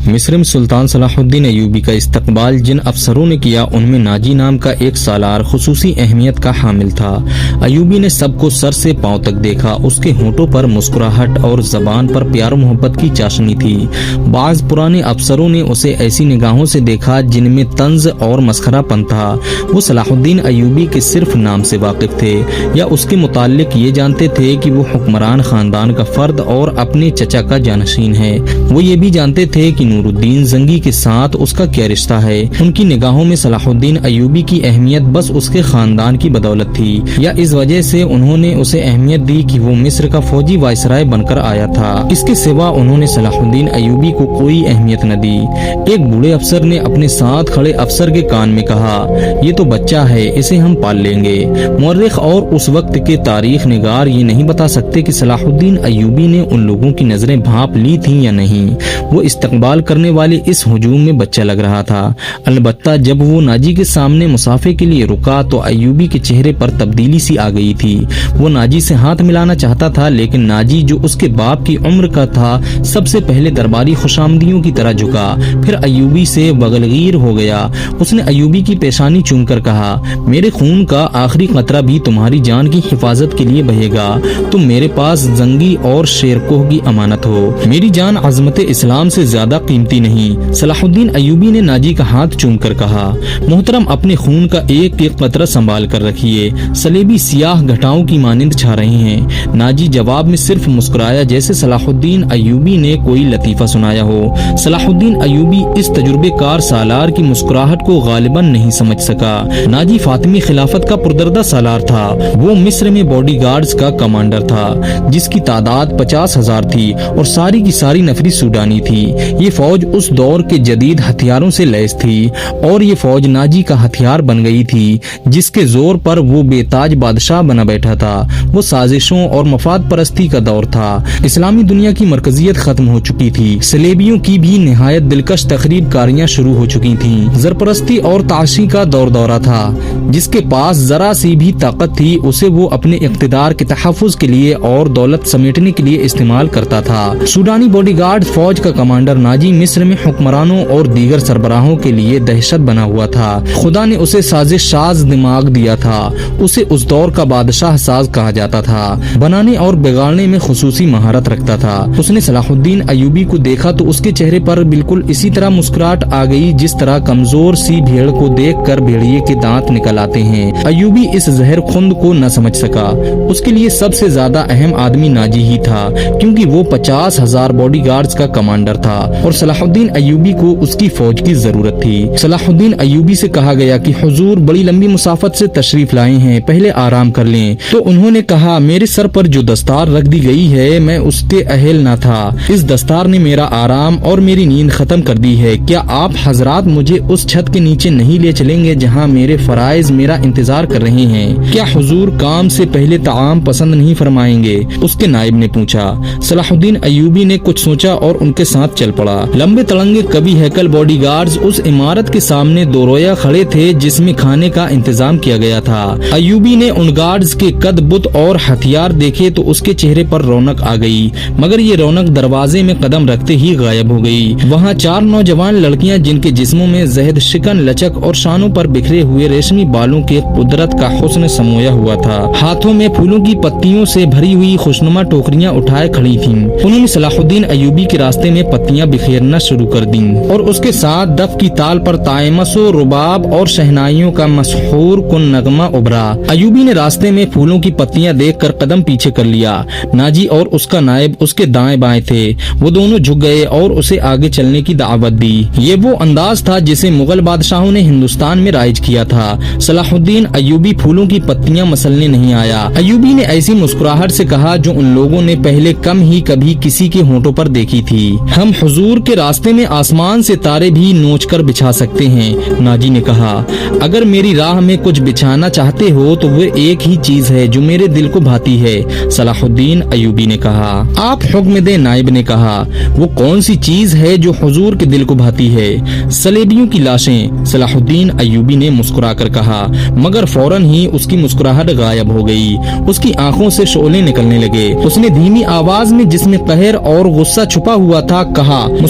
مصر میں سلطان صلاح الدین ایوبی کا استقبال جن افسروں نے کیا ان میں ناجی نام کا ایک سالار خصوصی اہمیت کا حامل تھا۔ ایوبی نے سب کو سر سے پاؤں تک دیکھا، اس کے ہونٹوں پر مسکراہٹ اور زبان پر پیار و محبت کی چاشنی تھی۔ بعض پرانے افسروں نے اسے ایسی نگاہوں سے دیکھا جن میں طنز اور مسخرہ پن تھا۔ وہ صلاح الدین ایوبی کے صرف نام سے واقف تھے یا اس کے متعلق یہ جانتے تھے کہ وہ حکمران خاندان کا فرد اور اپنے چچا کا جانشین ہے۔ وہ یہ بھی جانتے تھے کہ نور الدین زنگی کے ساتھ اس کا کیا رشتہ ہے۔ ان کی نگاہوں میں صلاح الدین ایوبی کی اہمیت بس اس کے خاندان کی بدولت تھی، یا اس وجہ سے انہوں نے اسے اہمیت دی کہ وہ مصر کا فوجی وائسرائے بن کر آیا تھا۔ اس کے سوا انہوں نے صلاح الدین ایوبی کو کوئی اہمیت نہ دی۔ ایک بوڑھے افسر نے اپنے ساتھ کھڑے افسر کے کان میں کہا، یہ تو بچہ ہے، اسے ہم پال لیں گے۔ مورخ اور اس وقت کے تاریخ نگار یہ نہیں بتا سکتے کہ صلاح الدین ایوبی نے ان لوگوں کی نظریں بھانپ لی تھیں یا نہیں۔ وہ استقبال کرنے والے اس ہجوم میں بچہ لگ رہا تھا۔ البتہ جب وہ ناجی کے سامنے مصافحے کے لیے رکا تو ایوبی کے چہرے پر تبدیلی سی آ گئی تھی۔ وہ ناجی سے ہاتھ ملانا چاہتا تھا، لیکن ناجی جو اس کے باپ کی عمر کا تھا سب سے پہلے درباری خوشامدیوں کی طرح جھکا، پھر ایوبی سے بغلگیر ہو گیا۔ اس نے ایوبی کی پیشانی چوم کر کہا، میرے خون کا آخری قطرہ بھی تمہاری جان کی حفاظت کے لیے بہے گا۔ تم میرے پاس زنگی اور شیرکوہ کی امانت ہو، میری جان عظمت اسلام سے زیادہ قیمتی نہیں۔ صلاح الدین ایوبی نے ناجی کا ہاتھ چوم کر کہا، محترم اپنے خون کا ایک ایک قطرہ سنبھال کر رکھیے، صلیبی سیاہ گھٹاؤں کی مانند چھا رہے ہیں۔ ناجی جواب میں صرف مسکرایا، جیسے صلاح الدین ایوبی نے کوئی لطیفہ سنایا ہو۔ صلاح الدین ایوبی اس تجربے کار سالار کی مسکراہٹ کو غالباً نہیں سمجھ سکا۔ ناجی فاطمی خلافت کا پردردہ سالار تھا۔ وہ مصر میں باڈی گارڈز کا کمانڈر تھا، جس کی تعداد 50,000 تھی اور ساری کی ساری نفری سوڈانی تھی۔ یہ فوج اس دور کے جدید ہتھیاروں سے لیس تھی اور یہ فوج ناجی کا ہتھیار بن گئی تھی، جس کے زور پر وہ بے تاج بادشاہ بنا بیٹھا تھا۔ وہ سازشوں اور مفاد پرستی کا دور تھا۔ اسلامی دنیا کی مرکزیت ختم ہو چکی تھی۔ صلیبیوں کی بھی نہایت دلکش تخریب کاریاں شروع ہو چکی تھیں۔ زرپرستی اور تعشی کا دورہ تھا۔ جس کے پاس ذرا سی بھی طاقت تھی اسے وہ اپنے اقتدار کے تحفظ کے لیے اور دولت سمیٹنے کے لیے استعمال کرتا تھا۔ سوڈانی باڈی گارڈ فوج کا کمانڈر ناجی مصر میں حکمرانوں اور دیگر سربراہوں کے لیے دہشت بنا ہوا تھا۔ خدا نے اسے سازش ساز دماغ دیا تھا۔ اسے اس دور کا بادشاہ ساز کہا جاتا تھا۔ بنانے اور بگاڑنے میں خصوصی مہارت رکھتا تھا۔ اس نے صلاح الدین ایوبی کو دیکھا تو اس کے چہرے پر بالکل اسی طرح مسکراہٹ آ گئی جس طرح کمزور سی بھیڑ کو دیکھ کر بھیڑیے کے دانت نکل آتے ہیں۔ ایوبی اس زہر خند کو نہ سمجھ سکا۔ اس کے لیے سب سے زیادہ اہم آدمی ناجی ہی تھا، کیونکہ وہ 50,000 باڈی گارڈز کا کمانڈر تھا اور صلاح الدین ایوبی کو اس کی فوج کی ضرورت تھی۔ صلاح الدین ایوبی سے کہا گیا کہ حضور بڑی لمبی مسافت سے تشریف لائے ہیں، پہلے آرام کر لیں۔ تو انہوں نے کہا، میرے سر پر جو دستار رکھ دی گئی ہے میں اس کے اہل نہ تھا۔ اس دستار نے میرا آرام اور میری نیند ختم کر دی ہے۔ کیا آپ حضرات مجھے اس چھت کے نیچے نہیں لے چلیں گے جہاں میرے فرائض میرا انتظار کر رہے ہیں؟ کیا حضور کام سے پہلے طعام پسند نہیں فرمائیں گے؟ اس کے نائب نے پوچھا۔ صلاح الدین ایوبی نے کچھ سوچا اور ان کے ساتھ چل پڑا۔ لمبے تڑنگے کبھی ہیکل باڈی گارڈز اس عمارت کے سامنے دو رویا کھڑے تھے جس میں کھانے کا انتظام کیا گیا تھا۔ ایوبی نے ان گارڈز کے قد بت اور ہتھیار دیکھے تو اس کے چہرے پر رونق آ گئی، مگر یہ رونق دروازے میں قدم رکھتے ہی غائب ہو گئی۔ وہاں 4 نوجوان لڑکیاں جن کے جسموں میں زہد شکن لچک اور شانوں پر بکھرے ہوئے ریشمی بالوں کے قدرت کا حسن سمویا ہوا تھا، ہاتھوں میں پھولوں کی پتیوں سے بھری ہوئی خوشنما ٹوکریاں اٹھائے کھڑی تھیں۔ انہوں نے صلاح الدین ایوبی کے راستے میں پتیاں بکھیرنا شروع کر دیں اور اس کے ساتھ دف کی تال پر طائمس و رباب اور شہنائیوں کا مسحور کن نغمہ ابھرا۔ ایوبی نے راستے میں پھولوں کی پتیاں دیکھ کر قدم پیچھے کر لیا۔ ناجی اور اس کا نائب اس کے دائیں بائیں تھے۔ وہ دونوں جھک گئے اور اسے آگے چلنے کی دعوت دی۔ یہ وہ انداز تھا جسے مغل بادشاہوں نے ہندوستان میں رائج کیا تھا۔ صلاح الدین ایوبی پھولوں کی پتیاں مسلنے نہیں آیا۔ ایوبی نے ایسی مسکراہٹ سے کہا جو ان لوگوں نے پہلے کم ہی کبھی کسی کے ہونٹوں پر دیکھی تھی، ہم حضور کے راستے میں آسمان سے تارے بھی نوچ کر بچھا سکتے ہیں۔ ناجی نے کہا، اگر میری راہ میں کچھ بچھانا چاہتے ہو تو وہ ایک ہی چیز ہے جو میرے دل کو بھاتی ہے۔ صلاح الدین ایوبی نے کہا، آپ حکم دیں۔ نائب نے کہا، وہ کون سی چیز ہے جو حضور کے دل کو بھاتی ہے؟ صلیبیوں کی لاشیں۔ صلاح الدین ایوبی نے مسکرا کر کہا، مگر فوراً ہی اس کی مسکراہٹ غائب ہو گئی۔ اس کی آنکھوں سے شعلے نکلنے لگے۔ اس نے دھیمی آواز میں جس میں قہر اور غصہ چھپا ہوا تھا کہا،